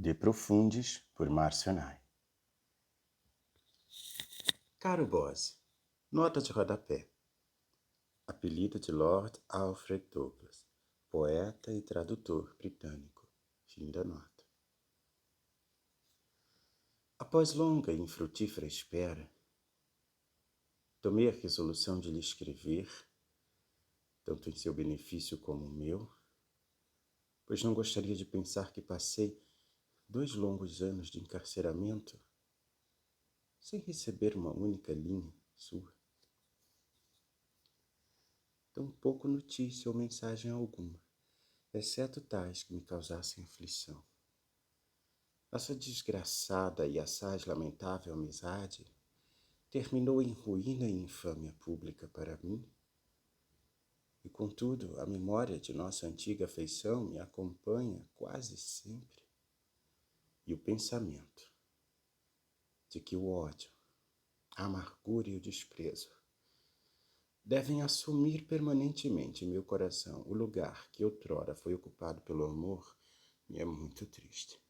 De Profundis, por Márcio Nai. Caro Bose, nota de rodapé. Apelido de Lord Alfred Douglas, poeta e tradutor britânico. Fim da nota. Após longa e infrutífera espera, tomei a resolução de lhe escrever, tanto em seu benefício como o meu, pois não gostaria de pensar que passei 2 longos anos de encarceramento sem receber uma única linha sua. Tampouco notícia ou mensagem alguma, exceto tais que me causassem aflição. Nossa desgraçada e assaz lamentável amizade terminou em ruína e infâmia pública para mim, e contudo a memória de nossa antiga afeição me acompanha quase sempre, e o pensamento de que o ódio, a amargura e o desprezo devem assumir permanentemente em meu coração o lugar que outrora foi ocupado pelo amor me é muito triste.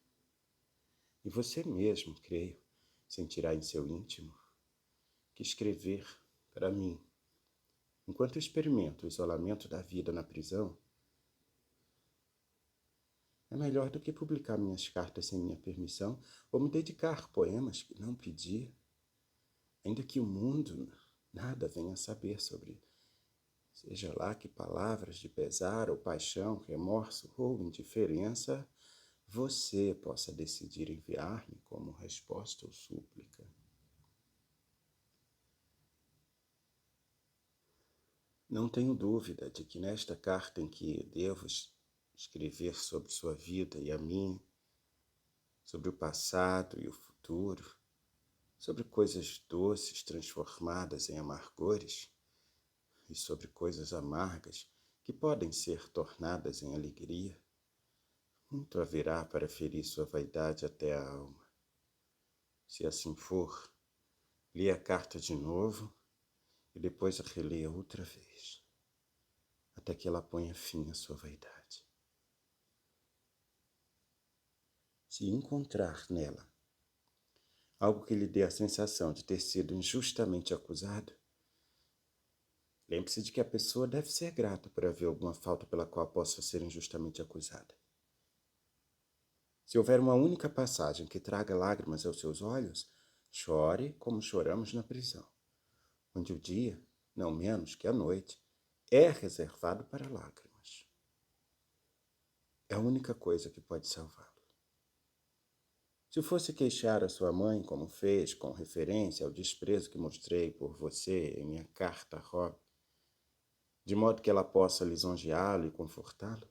E você mesmo, creio, sentirá em seu íntimo que escrever para mim, enquanto experimento o isolamento da vida na prisão, é melhor do que publicar minhas cartas sem minha permissão ou me dedicar poemas que não pedi, ainda que o mundo nada venha a saber sobre, seja lá que palavras de pesar ou paixão, remorso ou indiferença você possa decidir enviar-me como resposta ou súplica. Não tenho dúvida de que nesta carta em que devo escrever sobre sua vida e a minha, sobre o passado e o futuro, sobre coisas doces transformadas em amargores e sobre coisas amargas que podem ser tornadas em alegria, muito haverá para ferir sua vaidade até a alma. Se assim for, leia a carta de novo e depois a releia outra vez, até que ela ponha fim à sua vaidade. Se encontrar nela algo que lhe dê a sensação de ter sido injustamente acusado, lembre-se de que a pessoa deve ser grata por haver alguma falta pela qual possa ser injustamente acusada. Se houver uma única passagem que traga lágrimas aos seus olhos, chore como choramos na prisão, onde o dia, não menos que a noite, é reservado para lágrimas. É a única coisa que pode salvá-lo. Se fosse queixar a sua mãe, como fez, com referência ao desprezo que mostrei por você em minha carta a Rob, de modo que ela possa lisonjeá-lo e confortá-lo,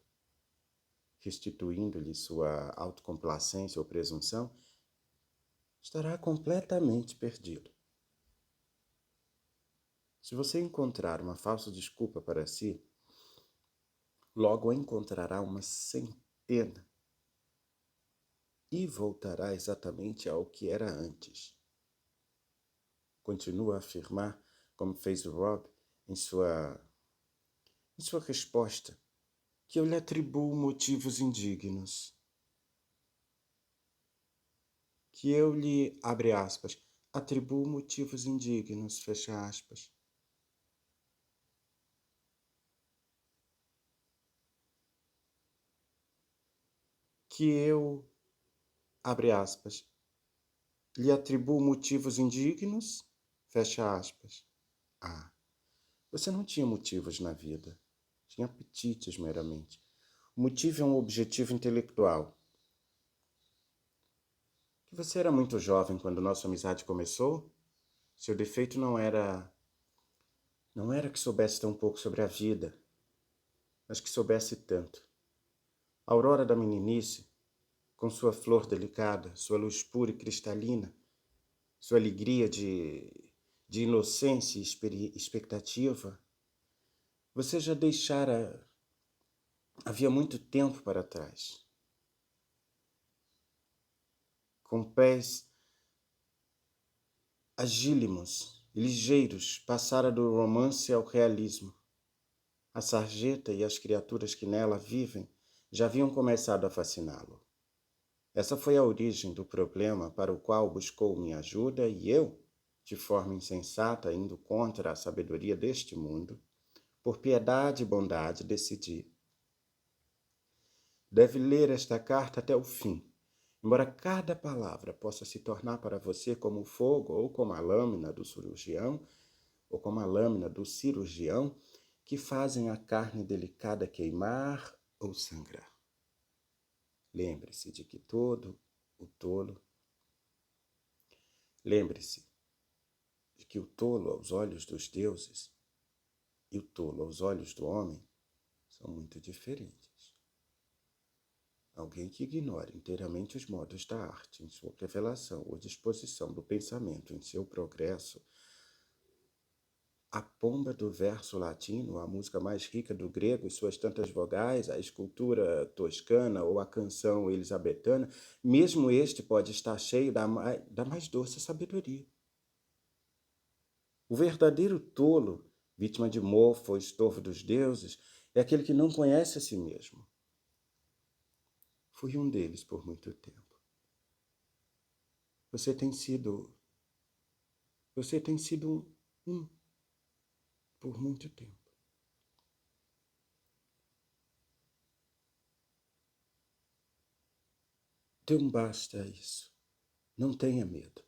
restituindo-lhe sua autocomplacência ou presunção, estará completamente perdido. Se você encontrar uma falsa desculpa para si, logo encontrará uma centena e voltará exatamente ao que era antes. Continua a afirmar, como fez o Rob em sua resposta, que eu lhe atribuo motivos indignos. Que eu lhe, abre aspas, atribuo motivos indignos, fecha aspas. Que eu, abre aspas, lhe atribuo motivos indignos, fecha aspas. Ah, você não tinha motivos na vida. Tinha apetites meramente. O motivo é um objetivo intelectual. Que você era muito jovem quando nossa amizade começou? Seu defeito não era que soubesse tão pouco sobre a vida, mas que soubesse tanto. A aurora da meninice, com sua flor delicada, sua luz pura e cristalina, sua alegria de inocência e expectativa, você já deixara havia muito tempo para trás. Com pés agílimos e ligeiros, passara do romance ao realismo. A sarjeta e as criaturas que nela vivem já haviam começado a fasciná-lo. Essa foi a origem do problema para o qual buscou minha ajuda e eu, de forma insensata, indo contra a sabedoria deste mundo, por piedade e bondade, decidi. Deve ler esta carta até o fim, embora cada palavra possa se tornar para você como o fogo ou como a lâmina do cirurgião, que fazem a carne delicada queimar ou sangrar. Lembre-se de que o tolo aos olhos dos deuses e o tolo aos olhos do homem são muito diferentes. Alguém que ignore inteiramente os modos da arte em sua revelação ou disposição do pensamento em seu progresso, a pomba do verso latino, a música mais rica do grego e suas tantas vogais, a escultura toscana ou a canção elisabetana, mesmo este pode estar cheio da mais doce sabedoria. O verdadeiro tolo, vítima de mofo ou estorvo dos deuses, é aquele que não conhece a si mesmo. Fui um deles por muito tempo. Você tem sido um por muito tempo. Dê um basta a isso. Não tenha medo.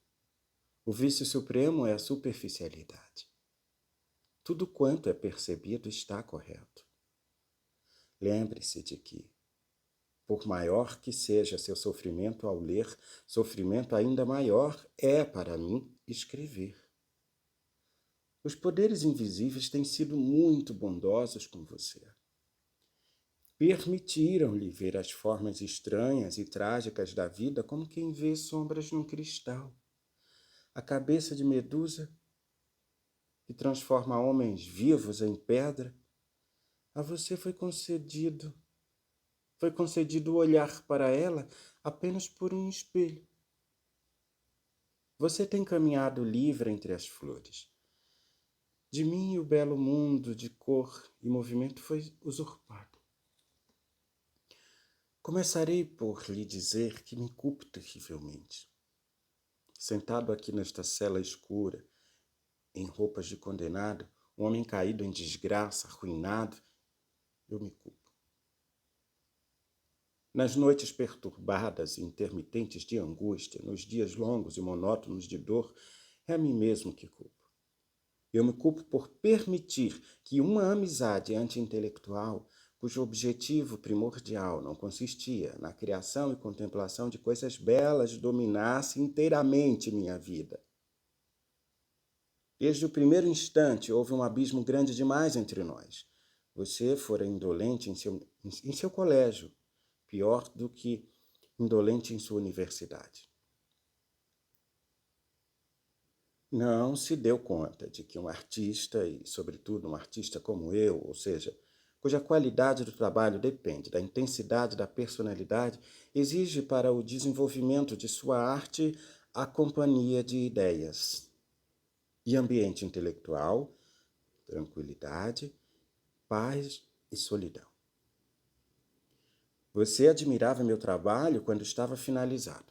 O vício supremo é a superficialidade. Tudo quanto é percebido está correto. Lembre-se de que, por maior que seja seu sofrimento ao ler, sofrimento ainda maior é, para mim, escrever. Os poderes invisíveis têm sido muito bondosos com você. Permitiram-lhe ver as formas estranhas e trágicas da vida como quem vê sombras num cristal. A cabeça de Medusa, que transforma homens vivos em pedra, a você foi concedido olhar para ela apenas por um espelho. Você tem caminhado livre entre as flores. De mim o belo mundo de cor e movimento foi usurpado. Começarei por lhe dizer que me culpo terrivelmente. Sentado aqui nesta cela escura, em roupas de condenado, um homem caído em desgraça, arruinado, eu me culpo. Nas noites perturbadas e intermitentes de angústia, nos dias longos e monótonos de dor, é a mim mesmo que culpo. Eu me culpo por permitir que uma amizade anti-intelectual, cujo objetivo primordial não consistia na criação e contemplação de coisas belas, dominasse inteiramente minha vida. Desde o primeiro instante houve um abismo grande demais entre nós. Você fora indolente em seu colégio, pior do que indolente em sua universidade. Não se deu conta de que um artista, e sobretudo um artista como eu, ou seja, cuja qualidade do trabalho depende da intensidade da personalidade, exige para o desenvolvimento de sua arte a companhia de ideias e ambiente intelectual, tranquilidade, paz e solidão. Você admirava meu trabalho quando estava finalizado.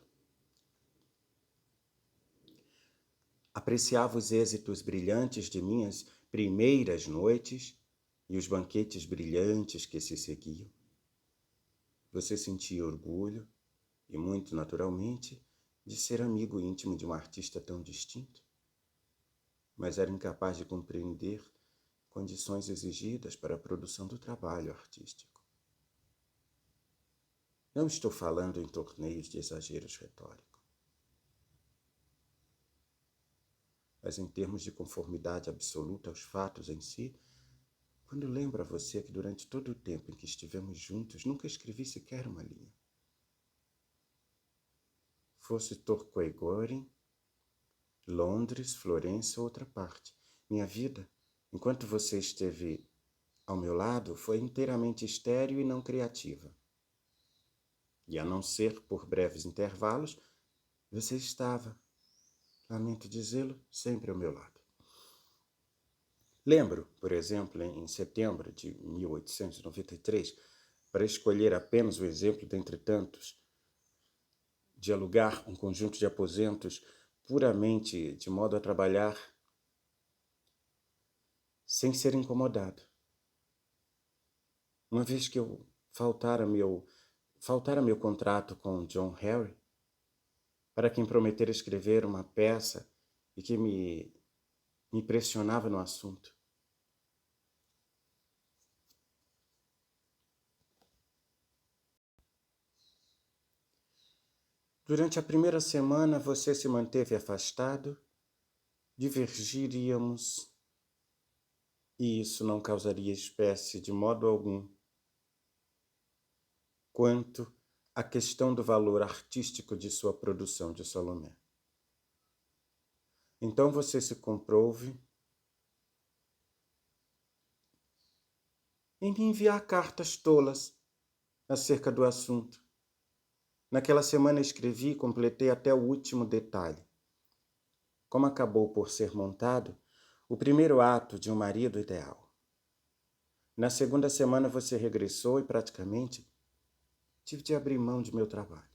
Apreciava os êxitos brilhantes de minhas primeiras noites e os banquetes brilhantes que se seguiam. Você sentia orgulho, e muito naturalmente, de ser amigo íntimo de um artista tão distinto, mas era incapaz de compreender condições exigidas para a produção do trabalho artístico. Não estou falando em torneios de exageros retóricos, mas em termos de conformidade absoluta aos fatos em si, quando lembro a você que durante todo o tempo em que estivemos juntos, nunca escrevi sequer uma linha. Fosse Torquay, Londres, Florença ou outra parte, minha vida, enquanto você esteve ao meu lado, foi inteiramente estéril e não criativa. E a não ser por breves intervalos, você estava, lamento dizê-lo, sempre ao meu lado. Lembro, por exemplo, em setembro de 1893, para escolher apenas o exemplo dentre tantos, de alugar um conjunto de aposentos puramente de modo a trabalhar sem ser incomodado. Uma vez que eu faltara meu contrato com John Harry, para quem prometera escrever uma peça e que me pressionava no assunto. Durante a primeira semana você se manteve afastado, divergiríamos, e isso não causaria espécie de modo algum quanto à questão do valor artístico de sua produção de Salomé. Então você se comprouve em me enviar cartas tolas acerca do assunto. Naquela semana escrevi e completei até o último detalhe. Como acabou por ser montado, o primeiro ato de um marido ideal. Na segunda semana você regressou e praticamente tive de abrir mão de meu trabalho.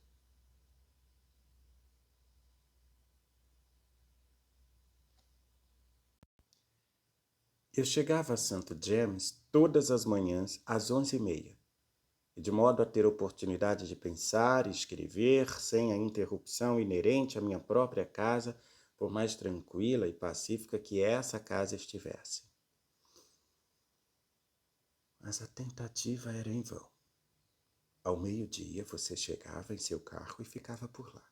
Eu chegava a St. James todas as manhãs às 11h30, e de modo a ter oportunidade de pensar e escrever sem a interrupção inerente à minha própria casa, por mais tranquila e pacífica que essa casa estivesse. Mas a tentativa era em vão. Ao meio-dia você chegava em seu carro e ficava por lá,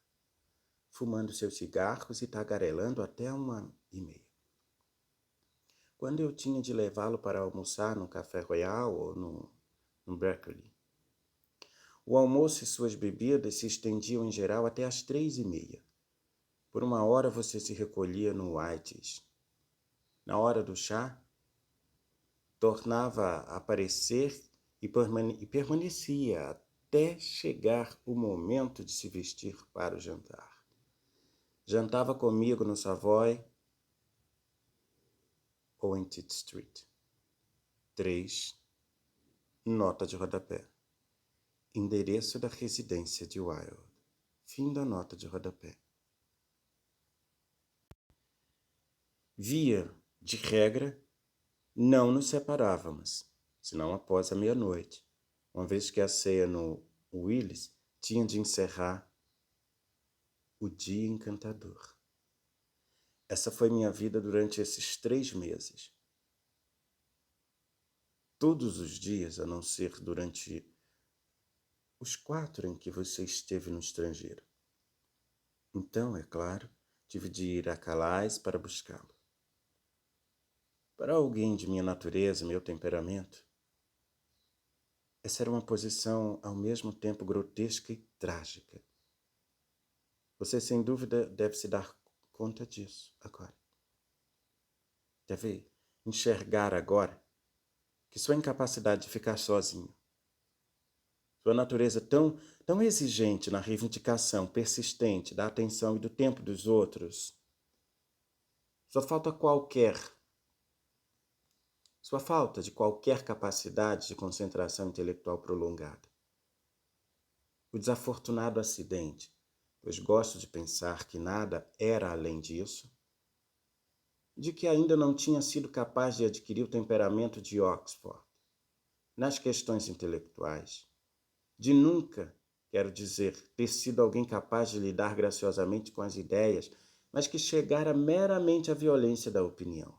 fumando seus cigarros e tagarelando até 1h30. Quando eu tinha de levá-lo para almoçar no Café Royal ou no Berkeley. O almoço e suas bebidas se estendiam em geral até às 3h30. Por 1 hora você se recolhia no White's. Na hora do chá, tornava a aparecer e permanecia até chegar o momento de se vestir para o jantar. Jantava comigo no Savoy ou em Tite Street. 3. Nota de rodapé. Endereço da residência de Wilde. Fim da nota de rodapé. Via, de regra, não nos separávamos, senão após a meia-noite, uma vez que a ceia no Willis tinha de encerrar o dia encantador. Essa foi minha vida durante esses 3 meses. Todos os dias, a não ser durante os 4 em que você esteve no estrangeiro. Então, é claro, tive de ir a Calais para buscá-lo. Para alguém de minha natureza, meu temperamento, essa era uma posição ao mesmo tempo grotesca e trágica. Você, sem dúvida, deve se dar conta disso agora. Deve enxergar agora que sua incapacidade de ficar sozinho, sua natureza tão exigente na reivindicação persistente da atenção e do tempo dos outros, sua falta de qualquer capacidade de concentração intelectual prolongada. O desafortunado acidente, pois gosto de pensar que nada era além disso, de que ainda não tinha sido capaz de adquirir o temperamento de Oxford nas questões intelectuais, de nunca, quero dizer, ter sido alguém capaz de lidar graciosamente com as ideias, mas que chegara meramente à violência da opinião.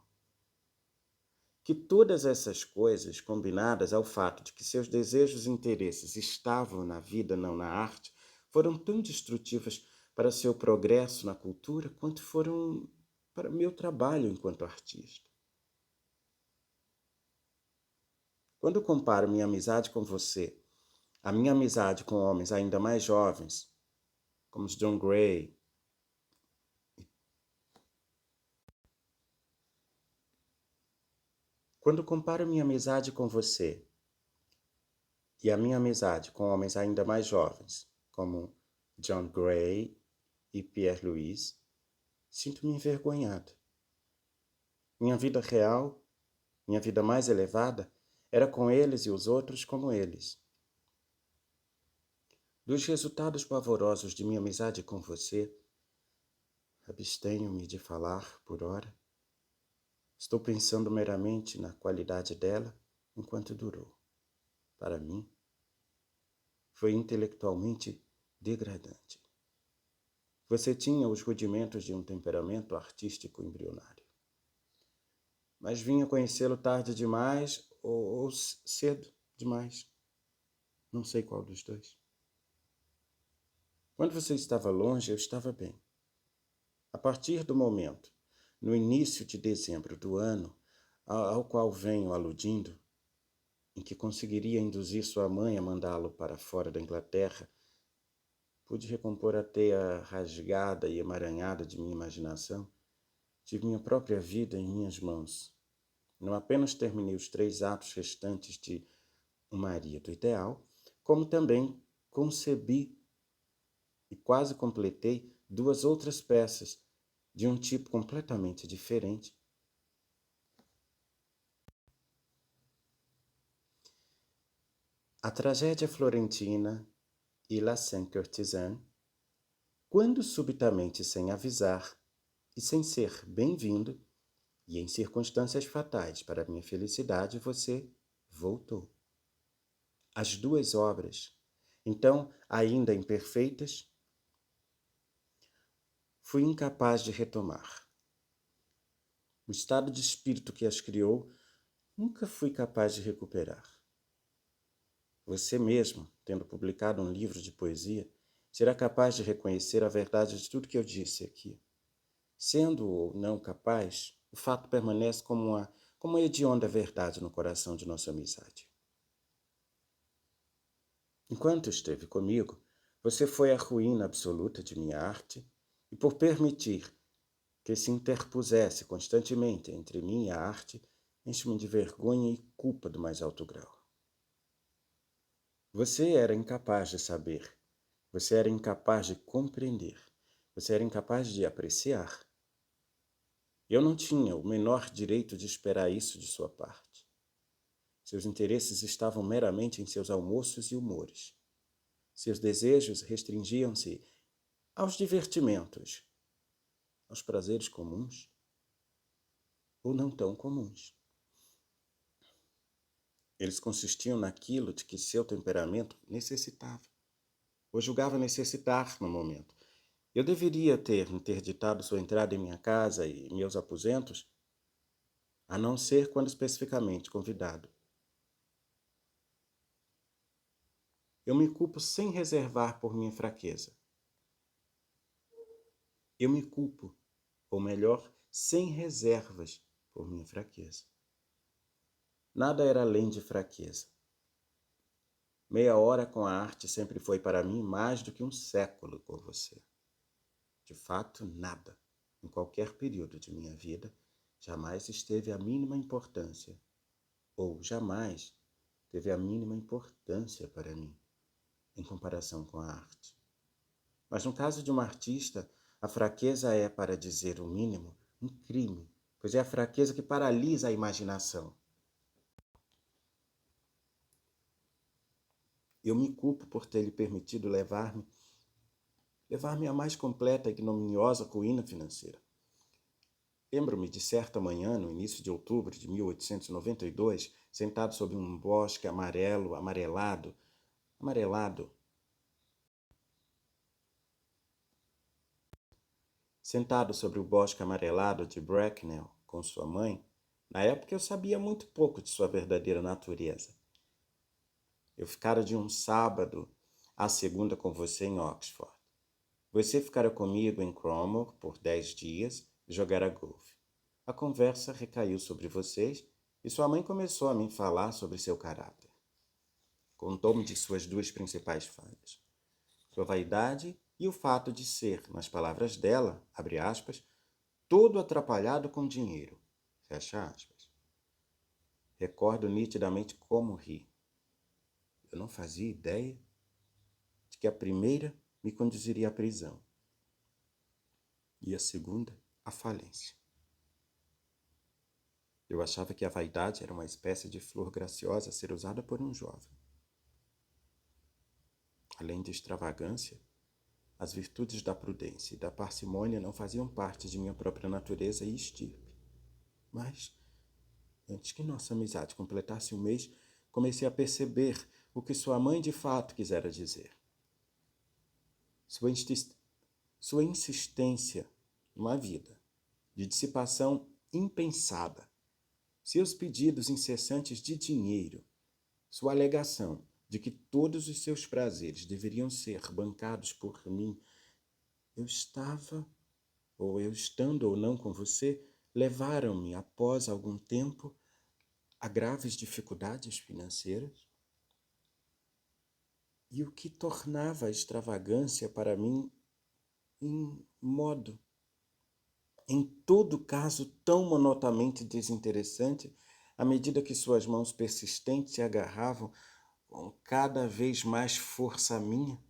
Que todas essas coisas, combinadas ao fato de que seus desejos e interesses estavam na vida, não na arte, foram tão destrutivas para seu progresso na cultura quanto foram para meu trabalho enquanto artista. Quando comparo minha amizade com você, a minha amizade com homens ainda mais jovens, como os John Gray, quando comparo minha amizade com você e a minha amizade com homens ainda mais jovens, como John Gray e Pierre Louis, sinto-me envergonhado. Minha vida real, minha vida mais elevada, era com eles e os outros como eles. Dos resultados pavorosos de minha amizade com você, abstenho-me de falar por ora. Estou pensando meramente na qualidade dela enquanto durou. Para mim, foi intelectualmente degradante. Você tinha os rudimentos de um temperamento artístico embrionário. Mas vinha conhecê-lo tarde demais ou cedo demais. Não sei qual dos dois. Quando você estava longe, eu estava bem. A partir do momento, no início de dezembro do ano, ao qual venho aludindo, em que conseguiria induzir sua mãe a mandá-lo para fora da Inglaterra, pude recompor a teia rasgada e emaranhada de minha imaginação, tive minha própria vida em minhas mãos. Não apenas terminei os 3 atos restantes de um marido ideal, como também concebi e quase completei 2 outras peças de um tipo completamente diferente. A tragédia florentina e La Sainte-Courtisane, quando subitamente, sem avisar e sem ser bem-vindo, e em circunstâncias fatais para minha felicidade, você voltou. As 2 obras, então ainda imperfeitas, fui incapaz de retomar. O estado de espírito que as criou, nunca fui capaz de recuperar. Você mesmo, tendo publicado um livro de poesia, será capaz de reconhecer a verdade de tudo que eu disse aqui. Sendo ou não capaz, o fato permanece como uma hedionda verdade no coração de nossa amizade. Enquanto esteve comigo, você foi a ruína absoluta de minha arte, e por permitir que se interpusesse constantemente entre mim e a arte, enche-me de vergonha e culpa do mais alto grau. Você era incapaz de saber, você era incapaz de compreender, você era incapaz de apreciar. Eu não tinha o menor direito de esperar isso de sua parte. Seus interesses estavam meramente em seus almoços e humores. Seus desejos restringiam-se aos divertimentos, aos prazeres comuns ou não tão comuns. Eles consistiam naquilo de que seu temperamento necessitava, ou julgava necessitar no momento. Eu deveria ter interditado sua entrada em minha casa e meus aposentos, a não ser quando especificamente convidado. Eu me culpo sem reservar por minha fraqueza. Eu me culpo, ou melhor, sem reservas por minha fraqueza. Nada era além de fraqueza. Meia hora com a arte sempre foi para mim mais do que um século com você. De fato, nada, em qualquer período de minha vida, jamais esteve a mínima importância, ou jamais teve a mínima importância para mim, em comparação com a arte. Mas no caso de um artista, a fraqueza é, para dizer o mínimo, um crime, pois é a fraqueza que paralisa a imaginação. Eu me culpo por ter lhe permitido levar-me à mais completa e ignominiosa ruína financeira. Lembro-me de certa manhã, no início de outubro de 1892, sentado sob um bosque amarelado, sentado sobre o bosque amarelado de Bracknell com sua mãe. Na época eu sabia muito pouco de sua verdadeira natureza. Eu ficara de um sábado à segunda com você em Oxford. Você ficara comigo em Cromwell por 10 dias e jogara golfe. A conversa recaiu sobre vocês e sua mãe começou a me falar sobre seu caráter. Contou-me de suas 2 principais falhas: sua vaidade e o fato de ser, nas palavras dela, abre aspas, todo atrapalhado com dinheiro, fecha aspas. Recordo nitidamente como ri. Eu não fazia ideia de que a primeira me conduziria à prisão e a segunda à falência. Eu achava que a vaidade era uma espécie de flor graciosa a ser usada por um jovem. Além de extravagância, as virtudes da prudência e da parcimônia não faziam parte de minha própria natureza e estirpe. Mas, antes que nossa amizade completasse um mês, comecei a perceber o que sua mãe de fato quisera dizer. Sua insistência numa vida de dissipação impensada, seus pedidos incessantes de dinheiro, sua alegação de que todos os seus prazeres deveriam ser bancados por mim, eu estando ou não com você, levaram-me, após algum tempo, a graves dificuldades financeiras. E o que tornava a extravagância para mim em todo caso, tão monotamente desinteressante, à medida que suas mãos persistentes se agarravam com cada vez mais força minha.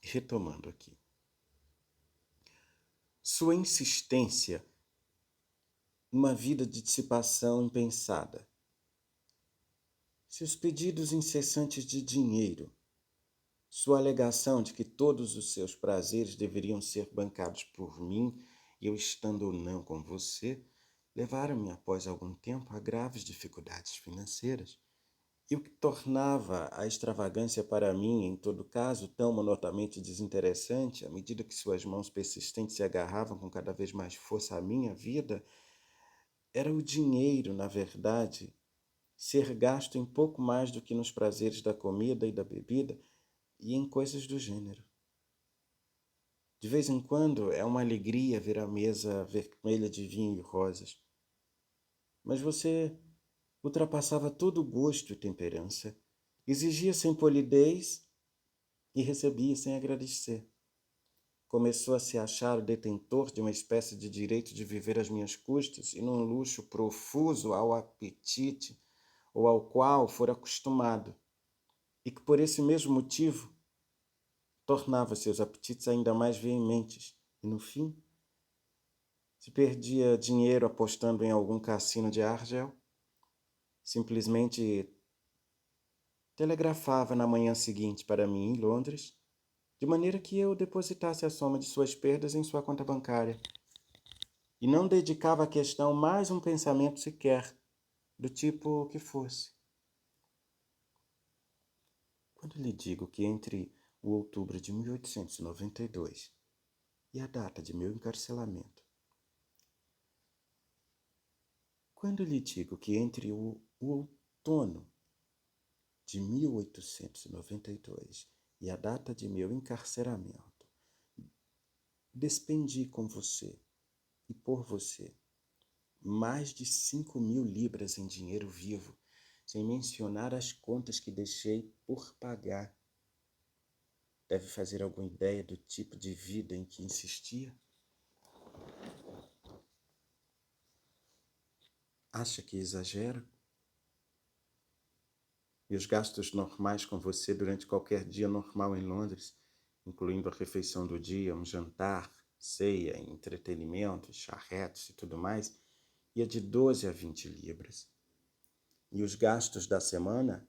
Retomando aqui. Sua insistência numa vida de dissipação impensada. Seus pedidos incessantes de dinheiro. Sua alegação de que todos os seus prazeres deveriam ser bancados por mim, eu estando ou não com você, levaram-me após algum tempo a graves dificuldades financeiras. E o que tornava a extravagância para mim, em todo caso, tão monotamente desinteressante, à medida que suas mãos persistentes se agarravam com cada vez mais força à minha vida, era o dinheiro, na verdade, ser gasto em pouco mais do que nos prazeres da comida e da bebida e em coisas do gênero. De vez em quando é uma alegria ver a mesa vermelha de vinho e rosas, mas você ultrapassava todo o gosto e temperança, exigia sem polidez e recebia sem agradecer. Começou a se achar o detentor de uma espécie de direito de viver às minhas custas e num luxo profuso ao apetite ou ao qual fora acostumado, e que por esse mesmo motivo tornava seus apetites ainda mais veementes e, no fim, se perdia dinheiro apostando em algum cassino de Argel, simplesmente telegrafava na manhã seguinte para mim em Londres, de maneira que eu depositasse a soma de suas perdas em sua conta bancária, e não dedicava à questão mais um pensamento sequer, do tipo que fosse. Quando lhe digo que entre o outubro de 1892 e a data de meu encarceramento, quando lhe digo que entre o outono de 1892 e a data de meu encarceramento, despendi com você e por você mais de 5.000 libras em dinheiro vivo, sem mencionar as contas que deixei por pagar. Deve fazer alguma ideia do tipo de vida em que insistia? Acha que exagero? E os gastos normais com você durante qualquer dia normal em Londres, incluindo a refeição do dia, um jantar, ceia, entretenimento, charretes e tudo mais, ia de 12 a 20 libras. E os gastos da semana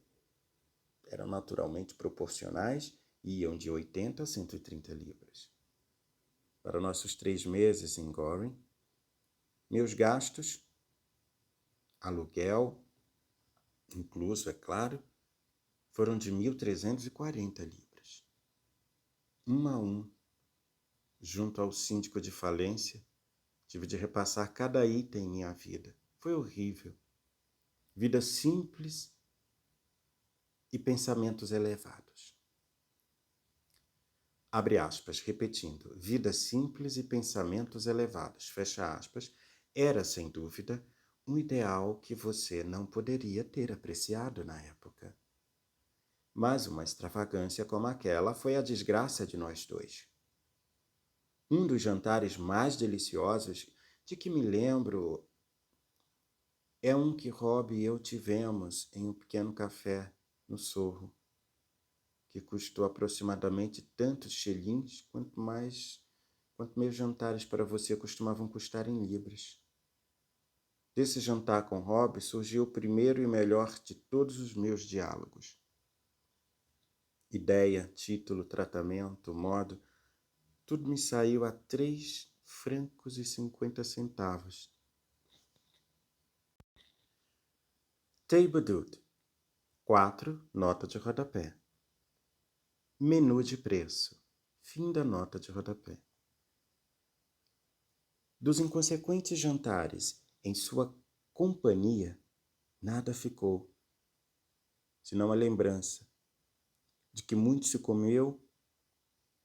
eram naturalmente proporcionais e iam de 80 a 130 libras. Para nossos 3 meses em Goring, meus gastos, aluguel, incluso, é claro, foram de 1.340 libras. Um a um, junto ao síndico de falência, tive de repassar cada item em minha vida. Foi horrível. Vida simples e pensamentos elevados. Abre aspas, repetindo, vida simples e pensamentos elevados, fecha aspas, era, sem dúvida, um ideal que você não poderia ter apreciado na época. Mas uma extravagância como aquela foi a desgraça de nós dois. Um dos jantares mais deliciosos de que me lembro é um que Rob e eu tivemos em um pequeno café no Sorro, que custou aproximadamente tantos shillings quanto meus jantares para você costumavam custar em libras. Desse jantar com Rob surgiu o primeiro e melhor de todos os meus diálogos. Ideia, título, tratamento, modo, tudo me saiu a 3,50 francos. Table d'hôte, 4, nota de rodapé. Menu de preço, fim da nota de rodapé. Dos inconsequentes jantares em sua companhia, nada ficou, senão a lembrança de que muito se comeu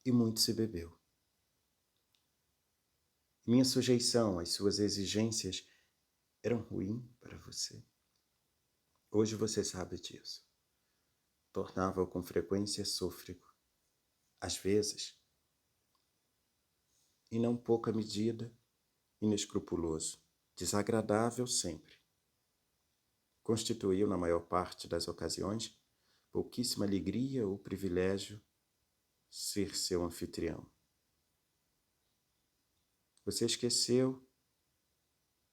e muito se bebeu. Minha sujeição às suas exigências eram ruim para você. Hoje você sabe disso. Tornava-o com frequência sôfrego, às vezes, em não pouca medida, inescrupuloso, desagradável sempre. Constituiu, na maior parte das ocasiões, pouquíssima alegria ou privilégio ser seu anfitrião. Você esqueceu,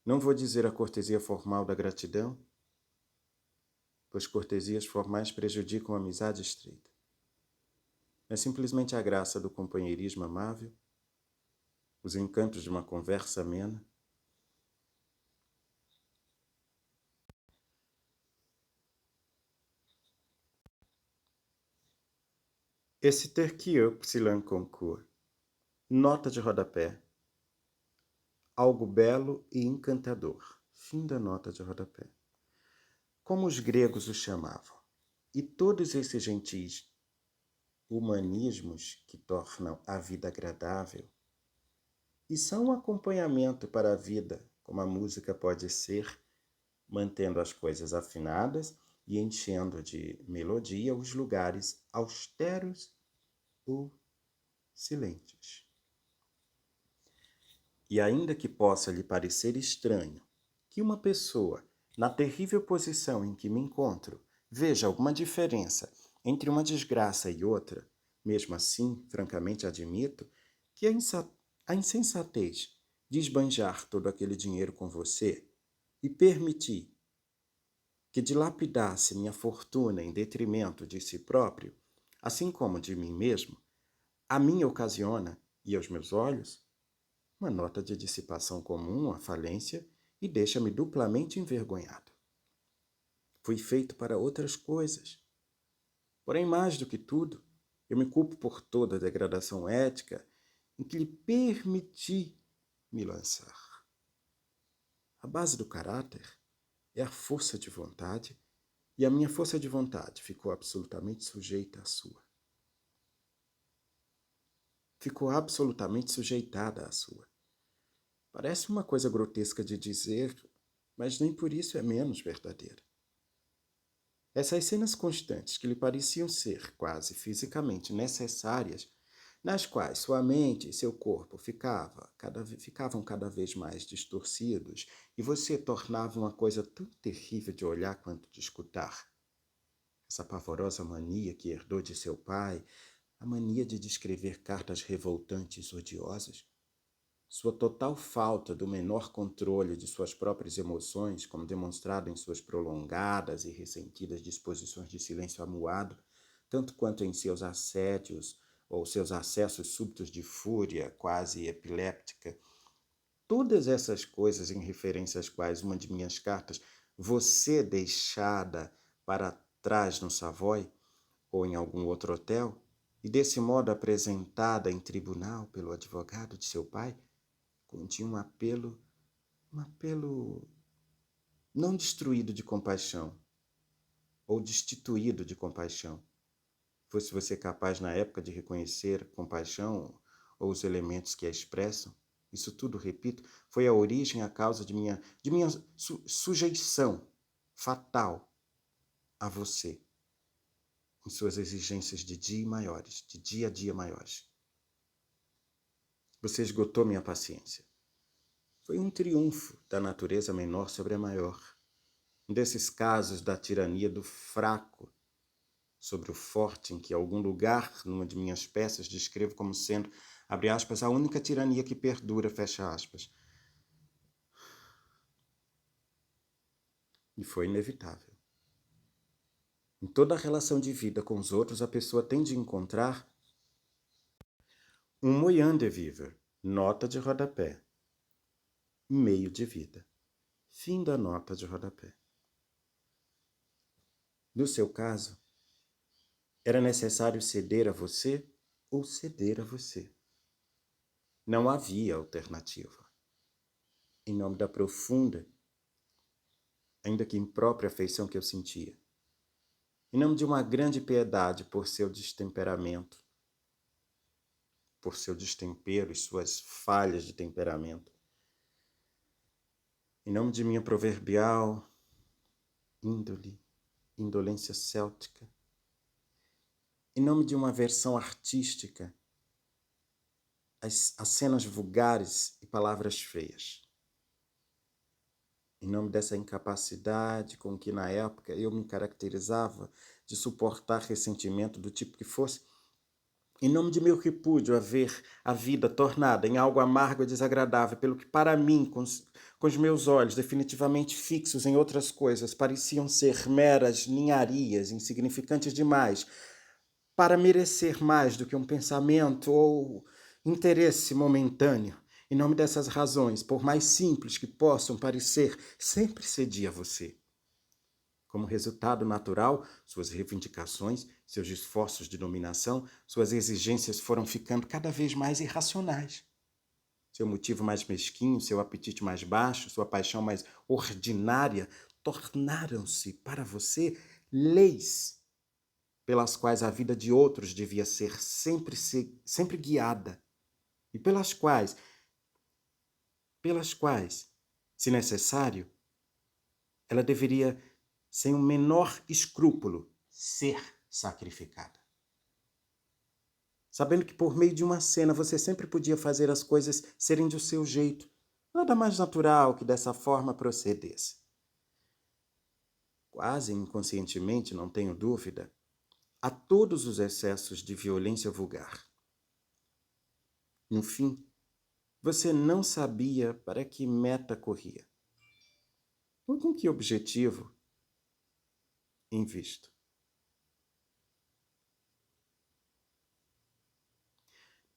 não vou dizer a cortesia formal da gratidão, pois cortesias formais prejudicam a amizade estreita. Mas simplesmente a graça do companheirismo amável, os encantos de uma conversa amena. Esse terquio psilan concours, nota de rodapé, algo belo e encantador, fim da nota de rodapé. Como os gregos o chamavam. E todos esses gentis humanismos que tornam a vida agradável e são um acompanhamento para a vida, como a música pode ser, mantendo as coisas afinadas e enchendo de melodia os lugares austeros ou silentes. E ainda que possa lhe parecer estranho que uma pessoa, na terrível posição em que me encontro, veja alguma diferença entre uma desgraça e outra, mesmo assim, francamente admito que a insensatez de esbanjar todo aquele dinheiro com você e permitir que dilapidasse minha fortuna em detrimento de si próprio, assim como de mim mesmo, a mim ocasiona, e aos meus olhos, uma nota de dissipação comum à falência e deixa-me duplamente envergonhado. Fui feito para outras coisas. Porém, mais do que tudo, eu me culpo por toda a degradação ética em que lhe permiti me lançar. A base do caráter é a força de vontade, e a minha força de vontade ficou absolutamente sujeita à sua. Ficou absolutamente sujeitada à sua. Parece uma coisa grotesca de dizer, mas nem por isso é menos verdadeira. Essas cenas constantes que lhe pareciam ser quase fisicamente necessárias, nas quais sua mente e seu corpo ficavam cada vez mais distorcidos e você tornava uma coisa tão terrível de olhar quanto de escutar. Essa pavorosa mania que herdou de seu pai, a mania de descrever cartas revoltantes e odiosas, sua total falta do menor controle de suas próprias emoções, como demonstrado em suas prolongadas e ressentidas disposições de silêncio amuado, tanto quanto em seus assédios ou seus acessos súbitos de fúria quase epiléptica. Todas essas coisas em referência às quais uma de minhas cartas, você deixada para trás no Savoy ou em algum outro hotel, e desse modo apresentada em tribunal pelo advogado de seu pai, continha um apelo não destruído de compaixão, ou destituído de compaixão. Fosse você capaz na época de reconhecer compaixão ou os elementos que a expressam, isso tudo, repito, foi a origem, a causa de minha sujeição fatal a você, em suas exigências de dia a dia maiores. Você esgotou minha paciência. Foi um triunfo da natureza menor sobre a maior. Um desses casos da tirania do fraco sobre o forte, em que algum lugar, numa de minhas peças, descrevo como sendo, abre aspas, a única tirania que perdura, fecha aspas. E foi inevitável. Em toda a relação de vida com os outros, a pessoa tem de encontrar um moyen de vivre, nota de rodapé, meio de vida, fim da nota de rodapé. No seu caso, era necessário ceder a você ou ceder a você. Não havia alternativa. Em nome da profunda, ainda que imprópria afeição que eu sentia, em nome de uma grande piedade por seu destemperamento, por seu destempero e suas falhas de temperamento, em nome de minha proverbial indolência céltica, em nome de uma versão artística às cenas vulgares e palavras feias, em nome dessa incapacidade com que na época eu me caracterizava de suportar ressentimento do tipo que fosse, em nome de meu repúdio a ver a vida tornada em algo amargo e desagradável, pelo que para mim, com os meus olhos definitivamente fixos em outras coisas, pareciam ser meras ninharias, insignificantes demais, para merecer mais do que um pensamento ou interesse momentâneo. Em nome dessas razões, por mais simples que possam parecer, sempre cedi a você. Como resultado natural, suas reivindicações, seus esforços de dominação, suas exigências foram ficando cada vez mais irracionais. Seu motivo mais mesquinho, seu apetite mais baixo, sua paixão mais ordinária, tornaram-se para você leis pelas quais a vida de outros devia ser sempre guiada e pelas quais, se necessário, ela deveria, sem o menor escrúpulo, ser sacrificada. Sabendo que por meio de uma cena você sempre podia fazer as coisas serem do seu jeito, nada mais natural que dessa forma procedesse. Quase inconscientemente, não tenho dúvida, a todos os excessos de violência vulgar. No fim, você não sabia para que meta corria, ou com que objetivo em vista.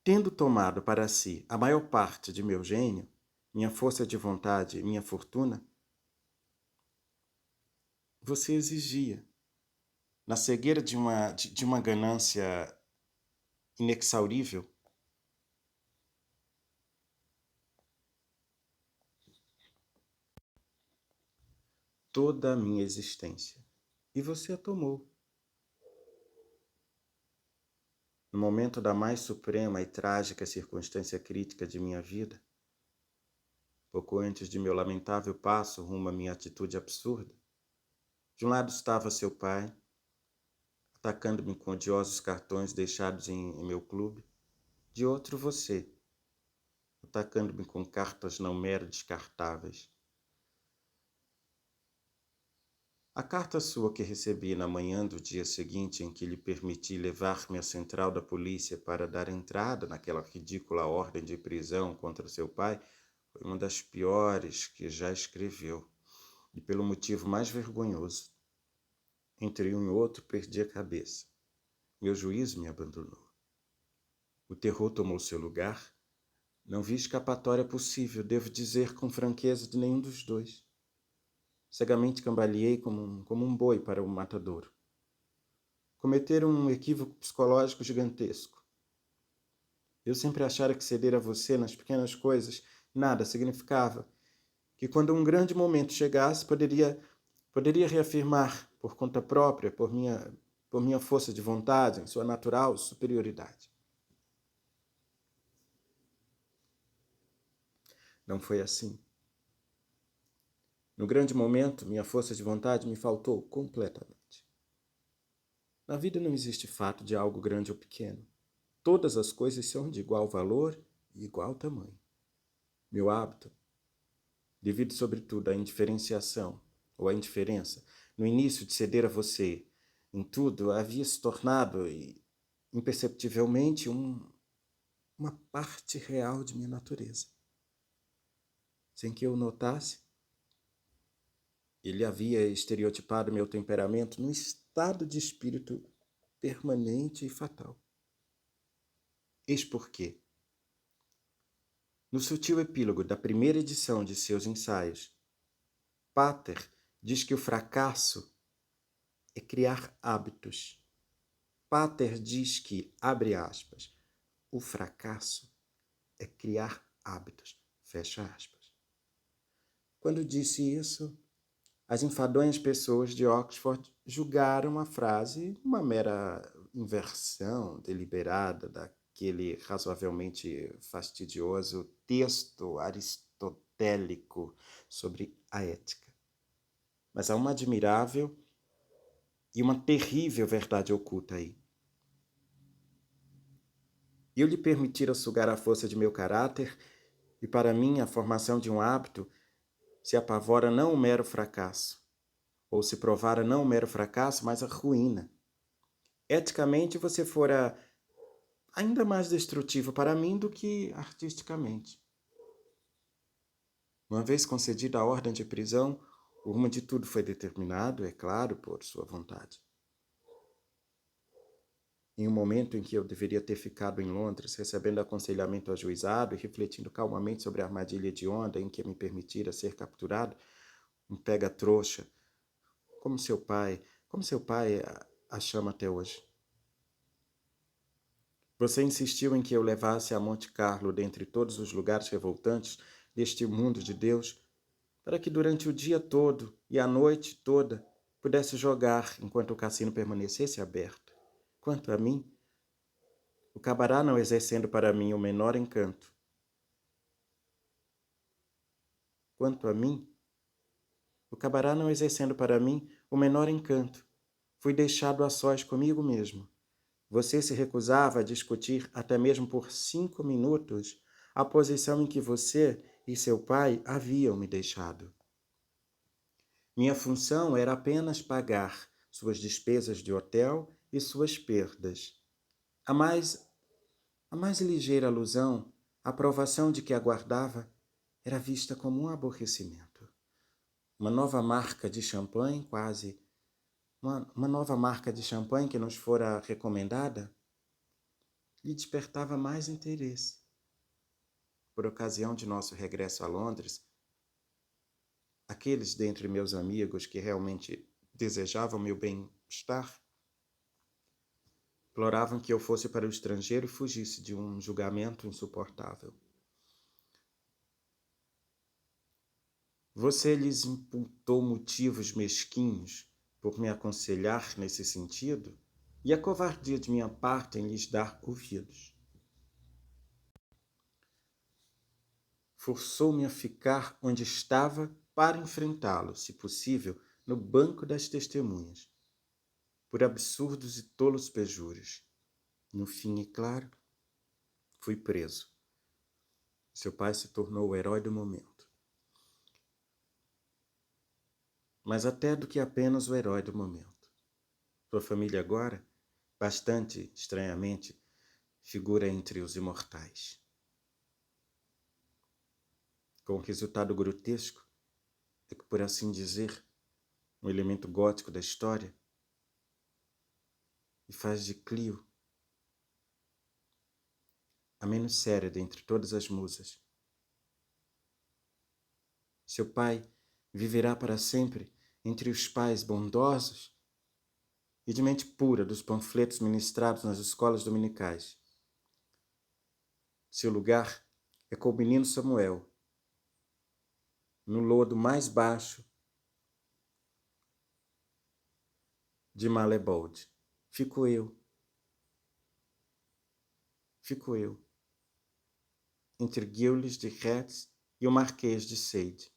Tendo tomado para si a maior parte de meu gênio, minha força de vontade e minha fortuna, você exigia, na cegueira de uma ganância inexaurível, toda a minha existência. E você a tomou. No momento da mais suprema e trágica circunstância crítica de minha vida, pouco antes de meu lamentável passo rumo à minha atitude absurda, de um lado estava seu pai, atacando-me com odiosos cartões deixados em meu clube, de outro você, atacando-me com cartas não mero descartáveis. A carta sua que recebi na manhã do dia seguinte em que lhe permiti levar-me à central da polícia para dar entrada naquela ridícula ordem de prisão contra seu pai foi uma das piores que já escreveu, e pelo motivo mais vergonhoso. Entre um e outro perdi a cabeça. Meu juízo me abandonou. O terror tomou seu lugar. Não vi escapatória possível, devo dizer com franqueza, de nenhum dos dois. Cegamente cambaleei como um boi para o matadouro. Cometeram um equívoco psicológico gigantesco. Eu sempre achara que ceder a você nas pequenas coisas nada significava, que quando um grande momento chegasse poderia reafirmar por conta própria, por minha força de vontade, em sua natural superioridade. Não foi assim. No grande momento, minha força de vontade me faltou completamente. Na vida não existe fato de algo grande ou pequeno. Todas as coisas são de igual valor e igual tamanho. Meu hábito, devido sobretudo à indiferenciação ou à indiferença, no início de ceder a você em tudo, havia se tornado imperceptivelmente uma parte real de minha natureza. Sem que eu notasse, Ele havia estereotipado meu temperamento num estado de espírito permanente e fatal. Eis por quê. No sutil epílogo da primeira edição de seus ensaios, Pater diz que o fracasso é criar hábitos. Pater diz que, abre aspas, o fracasso é criar hábitos, fecha aspas. Quando disse isso, as enfadonhas pessoas de Oxford julgaram a frase uma mera inversão deliberada daquele razoavelmente fastidioso texto aristotélico sobre a ética. Mas há uma admirável e uma terrível verdade oculta aí. Eu lhe permitira sugar a força de meu caráter, e para mim a formação de um hábito se apavora não o mero fracasso, ou se provara não o mero fracasso, mas a ruína. Eticamente você fora ainda mais destrutivo para mim do que artisticamente. Uma vez concedida a ordem de prisão, o rumo de tudo foi determinado, é claro, por sua vontade. Em um momento em que eu deveria ter ficado em Londres, recebendo aconselhamento ajuizado e refletindo calmamente sobre a armadilha de onda em que me permitira ser capturado, um pega-trouxa, como seu pai a chama até hoje. Você insistiu em que eu levasse a Monte Carlo dentre todos os lugares revoltantes deste mundo de Deus, para que durante o dia todo e a noite toda pudesse jogar enquanto o cassino permanecesse aberto. Quanto a mim, o cabará não exercendo para mim o menor encanto. Quanto a mim, o cabará não exercendo para mim o menor encanto, fui deixado a sós comigo mesmo. Você se recusava a discutir até mesmo por 5 minutos a posição em que você e seu pai haviam me deixado. Minha função era apenas pagar suas despesas de hotel e suas perdas. A mais ligeira alusão, a aprovação de que aguardava, era vista como um aborrecimento. Uma nova marca de champanhe, uma nova marca de champanhe que nos fora recomendada, lhe despertava mais interesse. Por ocasião de nosso regresso a Londres, aqueles dentre meus amigos que realmente desejavam meu bem-estar imploravam que eu fosse para o estrangeiro e fugisse de um julgamento insuportável. Você lhes imputou motivos mesquinhos por me aconselhar nesse sentido e a covardia de minha parte em lhes dar ouvidos. Forçou-me a ficar onde estava para enfrentá-lo, se possível, no banco das testemunhas, por absurdos e tolos perjúrios. No fim, é claro, fui preso. Seu pai se tornou o herói do momento. Mas até do que apenas o herói do momento. Sua família agora, bastante estranhamente, figura entre os imortais. Com o resultado grotesco é que, por assim dizer, um elemento gótico da história e faz de Clio a menos séria dentre todas as musas. Seu pai viverá para sempre entre os pais bondosos e de mente pura dos panfletos ministrados nas escolas dominicais. Seu lugar é com o menino Samuel, no lodo mais baixo de Malebold. Fico eu, entre Guilhes de Retz e o Marquês de Sade.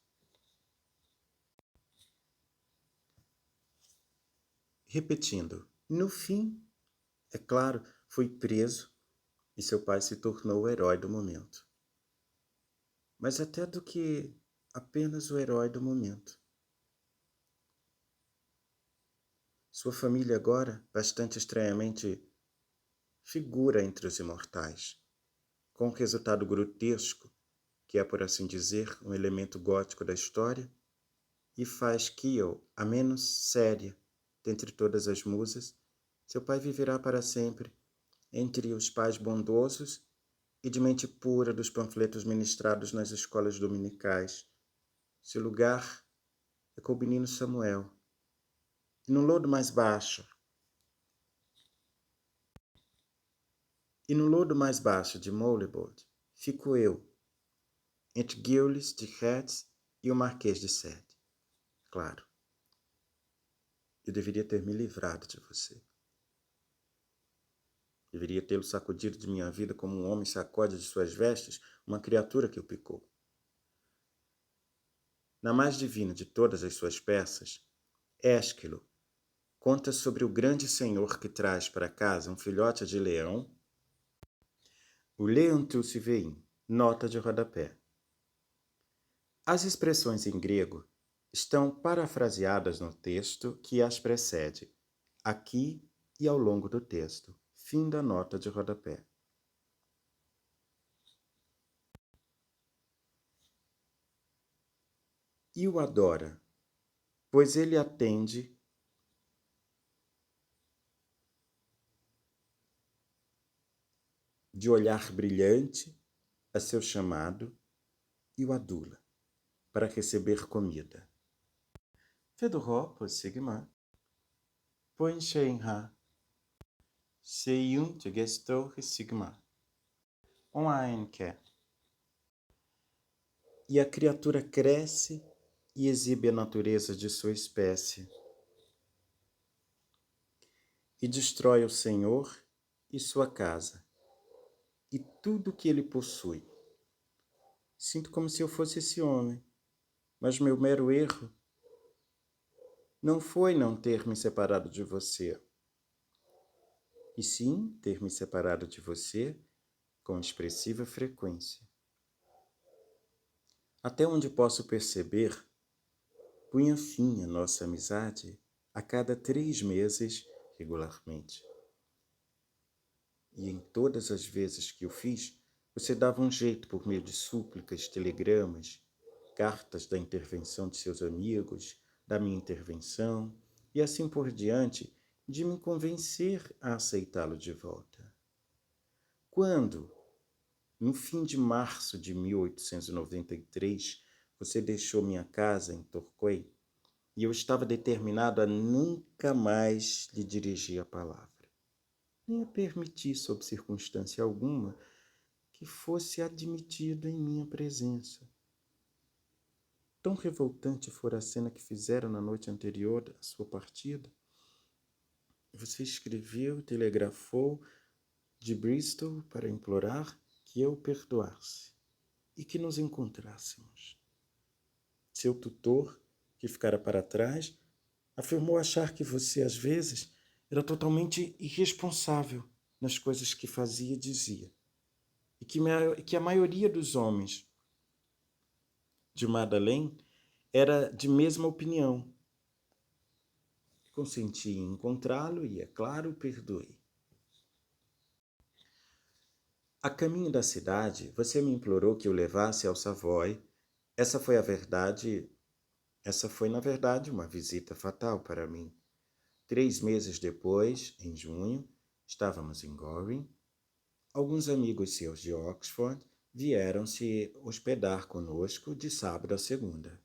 Repetindo, no fim, é claro, fui preso e seu pai se tornou o herói do momento. Mas até do que apenas o herói do momento. Sua família agora, bastante estranhamente, figura entre os imortais, com o resultado grotesco, que é, por assim dizer, um elemento gótico da história, e faz Kyo a menos séria dentre todas as musas, seu pai viverá para sempre entre os pais bondosos e de mente pura dos panfletos ministrados nas escolas dominicais. Seu lugar é com o menino Samuel. E no lodo mais baixo, de Mouleboard, fico eu, entre Gilles de Retz e o Marquês de Sade. Claro, eu deveria ter me livrado de você. Deveria tê-lo sacudido de minha vida como um homem sacode de suas vestes uma criatura que o picou. Na mais divina de todas as suas peças, Ésquilo conta sobre o grande senhor que traz para casa um filhote de leão, o Leontusivein, nota de rodapé. As expressões em grego estão parafraseadas no texto que as precede, aqui e ao longo do texto. Fim da nota de rodapé. E o adora, pois ele atende de olhar brilhante a seu chamado e o adula para receber comida. Fedoró, por Sigma, põe Shenha, Seyun de Gestor Sigma, Onhaenke. E a criatura cresce e exibe a natureza de sua espécie, e destrói o Senhor e sua casa, e tudo que ele possui. Sinto como se eu fosse esse homem, mas meu mero erro não foi não ter me separado de você, e sim ter me separado de você com expressiva frequência. Até onde posso perceber, punha fim à nossa amizade a cada 3 meses regularmente. E em todas as vezes que o fiz, você dava um jeito por meio de súplicas, telegramas, cartas da intervenção de seus amigos, da minha intervenção, e assim por diante, de me convencer a aceitá-lo de volta. Quando, no fim de março de 1893, você deixou minha casa em Torquay, e eu estava determinado a nunca mais lhe dirigir a palavra, nem a permitir, sob circunstância alguma, que fosse admitido em minha presença. Tão revoltante fora a cena que fizeram na noite anterior à sua partida. Você escreveu, telegrafou de Bristol para implorar que eu o perdoasse e que nos encontrássemos. Seu tutor, que ficara para trás, afirmou achar que você, às vezes, era totalmente irresponsável nas coisas que fazia e dizia, e que a maioria dos homens de Madeleine era de mesma opinião. Consenti em encontrá-lo e, é claro, perdoei. A caminho da cidade, você me implorou que o levasse ao Savoy. Essa foi, na verdade, uma visita fatal para mim. 3 meses depois, em junho, estávamos em Goring. Alguns amigos seus de Oxford vieram se hospedar conosco de sábado a segunda.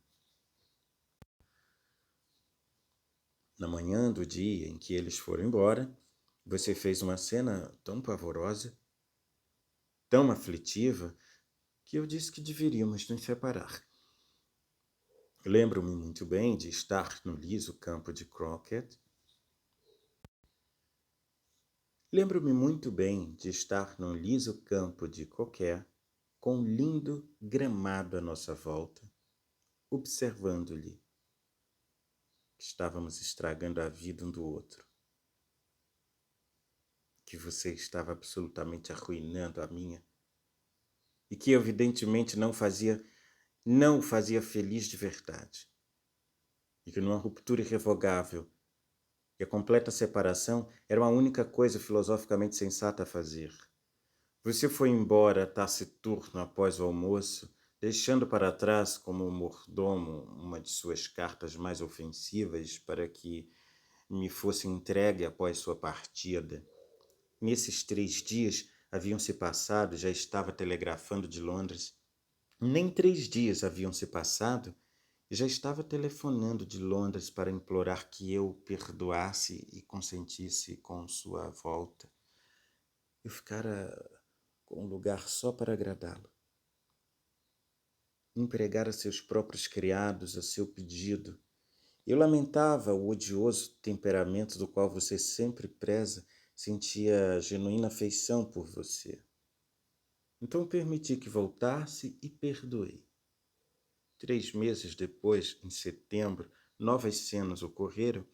Na manhã do dia em que eles foram embora, você fez uma cena tão pavorosa, tão aflitiva, que eu disse que deveríamos nos separar. Lembro-me muito bem de estar no liso campo de croquet. Com um lindo gramado à nossa volta, observando-lhe que estávamos estragando a vida um do outro, que você estava absolutamente arruinando a minha e que evidentemente não o fazia feliz de verdade, e que numa ruptura irrevogável e a completa separação era uma única coisa filosoficamente sensata a fazer. Você foi embora taciturno após o almoço, deixando para trás como um mordomo uma de suas cartas mais ofensivas para que me fosse entregue após sua partida. Nesses 3 dias haviam se passado, já estava telegrafando de Londres. Nem 3 dias haviam se passado, e já estava telefonando de Londres para implorar que eu perdoasse e consentisse com sua volta. Eu ficara com um lugar só para agradá-lo. Empregara seus próprios criados a seu pedido. Eu lamentava o odioso temperamento do qual você sempre preza, sentia genuína afeição por você. Então permiti que voltasse e perdoei. 3 meses depois, em setembro, novas cenas ocorreram,